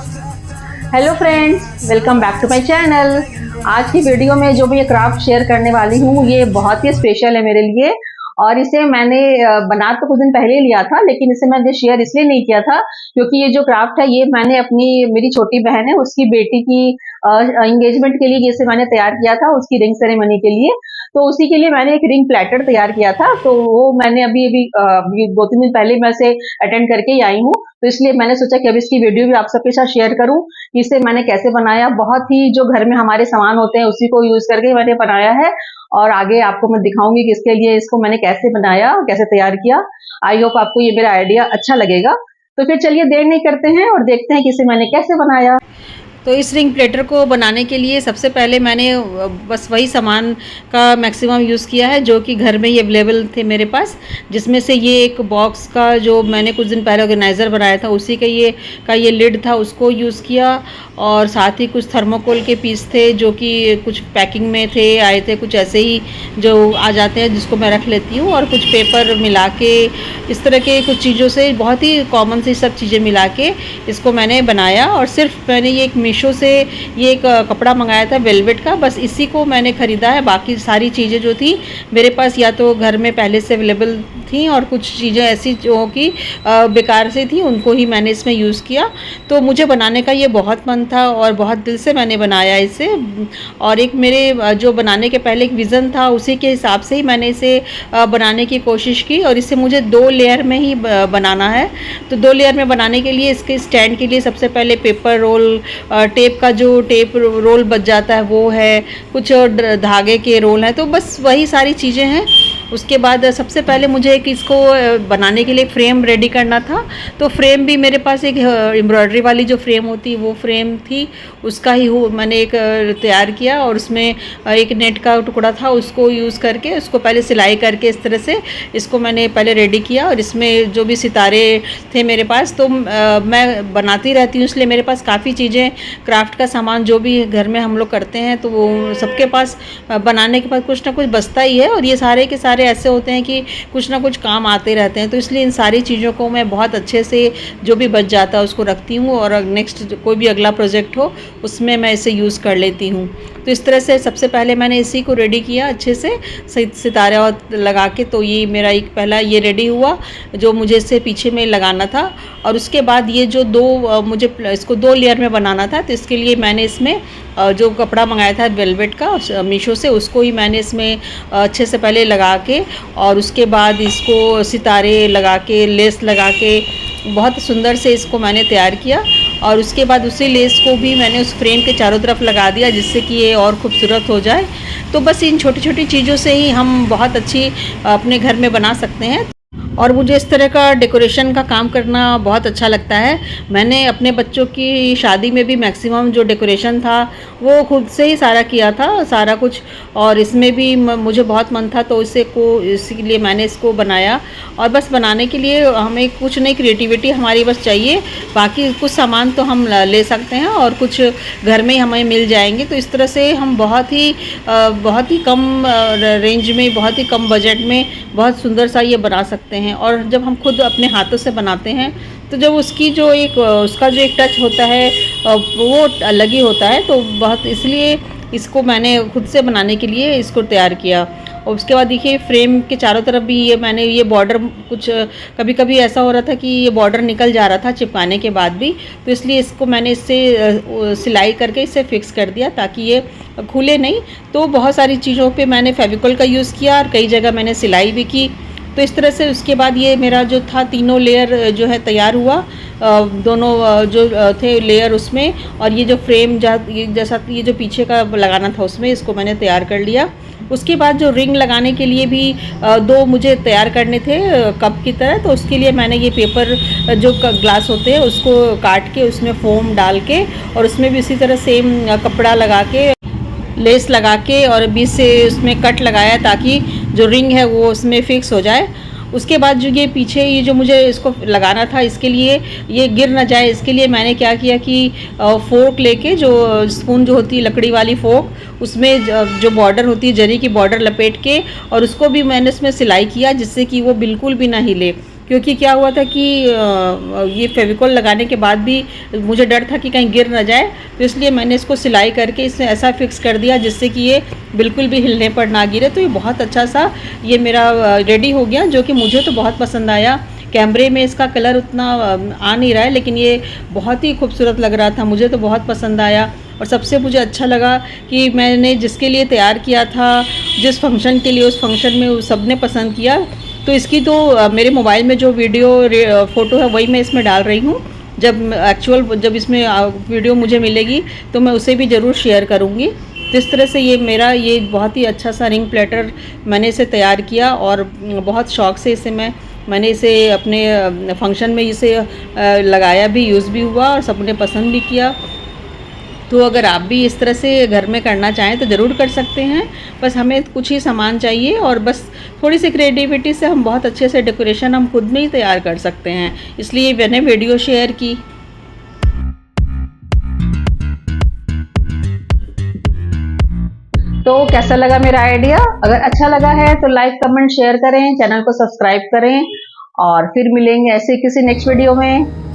Hello friends, welcome back to my channel. आज की video में जो मैं ये क्राफ्ट शेयर करने वाली हूँ ये बहुत ही स्पेशल है मेरे लिए। और इसे मैंने बना तो कुछ दिन पहले ही लिया था, लेकिन इसे मैंने शेयर इसलिए नहीं किया था क्योंकि ये जो क्राफ्ट है ये मैंने मेरी छोटी बहन है उसकी बेटी की एंगेजमेंट के लिए इसे मैंने तैयार किया था, उसकी रिंग सेरेमनी के लिए। तो उसी के लिए मैंने एक रिंग प्लेटर तैयार किया था, तो वो मैंने अभी 2-3 दिन पहले मैं इसे अटेंड करके ही आई हूँ। तो इसलिए मैंने सोचा कि अब इसकी वीडियो भी आप सबके साथ शेयर करूं कि इसे मैंने कैसे बनाया। बहुत ही जो घर में हमारे सामान होते हैं उसी को यूज करके मैंने बनाया है, और आगे आपको मैं दिखाऊंगी कि इसके लिए इसको मैंने कैसे बनाया, कैसे तैयार किया। आई होप आपको ये मेरा आइडिया अच्छा लगेगा। तो फिर चलिए देर नहीं करते हैं और देखते हैं कि इसे मैंने कैसे बनाया। तो इस रिंग प्लेटर को बनाने के लिए सबसे पहले मैंने बस वही सामान का मैक्सिमम यूज़ किया है जो कि घर में ही अवेलेबल थे मेरे पास, जिसमें से ये एक बॉक्स का जो मैंने कुछ दिन पहले ऑर्गेनाइज़र बनाया था उसी का ये लिड था, उसको यूज़ किया। और साथ ही कुछ थर्मोकोल के पीस थे जो कि कुछ पैकिंग में थे, आए थे कुछ ऐसे ही जो आ जाते हैं जिसको मैं रख लेती हूँ, और कुछ पेपर मिला के इस तरह के कुछ चीज़ों से बहुत ही कॉमन सी सब चीज़ें मिला के इसको मैंने बनाया। और सिर्फ मैंने ये एक मीशो से ये एक कपड़ा मंगाया था वेलवेट का, बस इसी को मैंने ख़रीदा है। बाकी सारी चीज़ें जो थी मेरे पास या तो घर में पहले से अवेलेबल थी, और कुछ चीज़ें ऐसी जो कि बेकार से थी उनको ही मैंने इसमें यूज़ किया। तो मुझे बनाने का ये बहुत मन था और बहुत दिल से मैंने बनाया इसे। और एक मेरे जो बनाने के पहले एक विज़न था उसी के हिसाब से ही मैंने इसे बनाने की कोशिश की। और इसे मुझे 2 लेयर में ही बनाना है। तो 2 लेयर में बनाने के लिए इसके स्टैंड के लिए सबसे पहले पेपर रोल, टेप का जो टेप रोल बच जाता है वो है, कुछ धागे के रोल हैं, तो बस वही सारी चीज़ें हैं। उसके बाद सबसे पहले मुझे एक इसको बनाने के लिए फ्रेम रेडी करना था। तो फ्रेम भी मेरे पास एक एम्ब्रॉयडरी वाली जो फ्रेम होती है वो फ्रेम थी, उसका ही मैंने एक तैयार किया। और उसमें एक नेट का टुकड़ा था, उसको यूज़ करके उसको पहले सिलाई करके इस तरह से इसको मैंने पहले रेडी किया। और इसमें जो भी सितारे थे मेरे पास, तो मैं बनाती रहती हूँ इसलिए मेरे पास काफ़ी चीज़ें, क्राफ्ट का सामान जो भी घर में हम लोग करते हैं तो वो सबके पास बनाने के बाद कुछ ना कुछ बचता ही है। और ये सारे के सारे ऐसे होते हैं कि कुछ ना कुछ काम आते रहते हैं, तो इसलिए इन सारी चीज़ों को मैं बहुत अच्छे से जो भी बच जाता है उसको रखती हूँ, और नेक्स्ट कोई भी अगला प्रोजेक्ट हो उसमें मैं इसे यूज़ कर लेती हूँ। तो इस तरह से सबसे पहले मैंने इसी को रेडी किया अच्छे से सितारे लगा के। तो ये मेरा एक पहला ये रेडी हुआ जो मुझे इससे पीछे में लगाना था। और उसके बाद ये जो मुझे इसको 2 लेयर में बनाना था, तो इसके लिए मैंने इसमें जो कपड़ा मंगाया था वेलवेट का मीशो से, उसको ही मैंने इसमें अच्छे से पहले लगा के, और उसके बाद इसको सितारे लगा के, लेस लगा के बहुत सुंदर से इसको मैंने तैयार किया। और उसके बाद उसी लेस को भी मैंने उस फ्रेम के चारों तरफ लगा दिया जिससे कि ये और खूबसूरत हो जाए। तो बस इन छोटी छोटी चीज़ों से ही हम बहुत अच्छी अपने घर में बना सकते हैं। और मुझे इस तरह का डेकोरेशन का काम करना बहुत अच्छा लगता है। मैंने अपने बच्चों की शादी में भी मैक्सिमम जो डेकोरेशन था वो खुद से ही सारा किया था, सारा कुछ। और इसमें भी मुझे बहुत मन था तो इसीलिए मैंने इसको बनाया। और बस बनाने के लिए हमें कुछ नहीं, क्रिएटिविटी हमारी बस चाहिए। बाकी कुछ सामान तो हम ले सकते हैं और कुछ घर में ही हमें मिल जाएंगे। तो इस तरह से हम बहुत ही कम रेंज में, बहुत ही कम बजट में बहुत सुंदर सा ये बना सकते हैं। और जब हम खुद अपने हाथों से बनाते हैं तो जब उसका जो एक टच होता है वो अलग ही होता है। तो बहुत इसलिए इसको मैंने खुद से बनाने के लिए इसको तैयार किया। और उसके बाद देखिए फ्रेम के चारों तरफ भी ये बॉर्डर कुछ कभी कभी ऐसा हो रहा था कि ये बॉर्डर निकल जा रहा था चिपकाने के बाद भी, तो इसलिए इसको मैंने इससे सिलाई करके इसे फिक्स कर दिया ताकि ये खुले नहीं। तो बहुत सारी चीज़ों पे मैंने फेविकॉल का यूज़ किया और कई जगह मैंने सिलाई भी की। तो इस तरह से उसके बाद ये मेरा जो था तीनों लेयर जो है तैयार हुआ, दोनों जो थे लेयर उसमें। और ये जो फ्रेम जैसा ये जो पीछे का लगाना था उसमें इसको मैंने तैयार कर लिया। उसके बाद जो रिंग लगाने के लिए भी 2 मुझे तैयार करने थे कप की तरह, तो उसके लिए मैंने ये पेपर जो ग्लास होते हैं उसको काट के उसमें फोम डाल के, और उसमें भी इसी तरह सेम कपड़ा लगा के, लेस लगा के और बीच से उसमें कट लगाया ताकि जो रिंग है वो उसमें फिक्स हो जाए। उसके बाद जो ये पीछे ये जो मुझे इसको लगाना था, इसके लिए ये गिर ना जाए इसके लिए मैंने क्या किया कि फोर्क लेके, जो स्पून जो होती है लकड़ी वाली फोर्क, उसमें जो बॉर्डर होती है जरी की बॉर्डर लपेट के, और उसको भी मैंने इसमें सिलाई किया जिससे कि वो बिल्कुल भी ना हिले। क्योंकि क्या हुआ था कि ये फेविकॉल लगाने के बाद भी मुझे डर था कि कहीं गिर ना जाए, तो इसलिए मैंने इसको सिलाई करके इसे ऐसा फिक्स कर दिया जिससे कि ये बिल्कुल भी हिलने पर ना गिरे। तो ये बहुत अच्छा सा ये मेरा रेडी हो गया, जो कि मुझे तो बहुत पसंद आया। कैमरे में इसका कलर उतना आ नहीं रहा है, लेकिन ये बहुत ही खूबसूरत लग रहा था, मुझे तो बहुत पसंद आया। और सबसे मुझे अच्छा लगा कि मैंने जिसके लिए तैयार किया था, जिस फंक्शन के लिए, उस फंक्शन में सब ने पसंद किया। तो इसकी तो मेरे मोबाइल में जो वीडियो फ़ोटो है वही मैं इसमें डाल रही हूँ। जब इसमें वीडियो मुझे मिलेगी तो मैं उसे भी ज़रूर शेयर करूँगी। तो इस तरह से ये बहुत ही अच्छा सा रिंग प्लेटर मैंने इसे तैयार किया, और बहुत शौक़ से मैंने इसे अपने फंक्शन में इसे लगाया भी, यूज़ भी हुआ और सबने पसंद भी किया। तो अगर आप भी इस तरह से घर में करना चाहें तो ज़रूर कर सकते हैं। बस हमें कुछ ही सामान चाहिए और बस थोड़ी सी क्रिएटिविटी से हम बहुत अच्छे से डेकोरेशन हम खुद में ही तैयार कर सकते हैं, इसलिए मैंने वीडियो शेयर की। तो कैसा लगा मेरा आइडिया? अगर अच्छा लगा है तो लाइक, कमेंट, शेयर करें, चैनल को सब्सक्राइब करें और फिर मिलेंगे ऐसे किसी नेक्स्ट वीडियो में।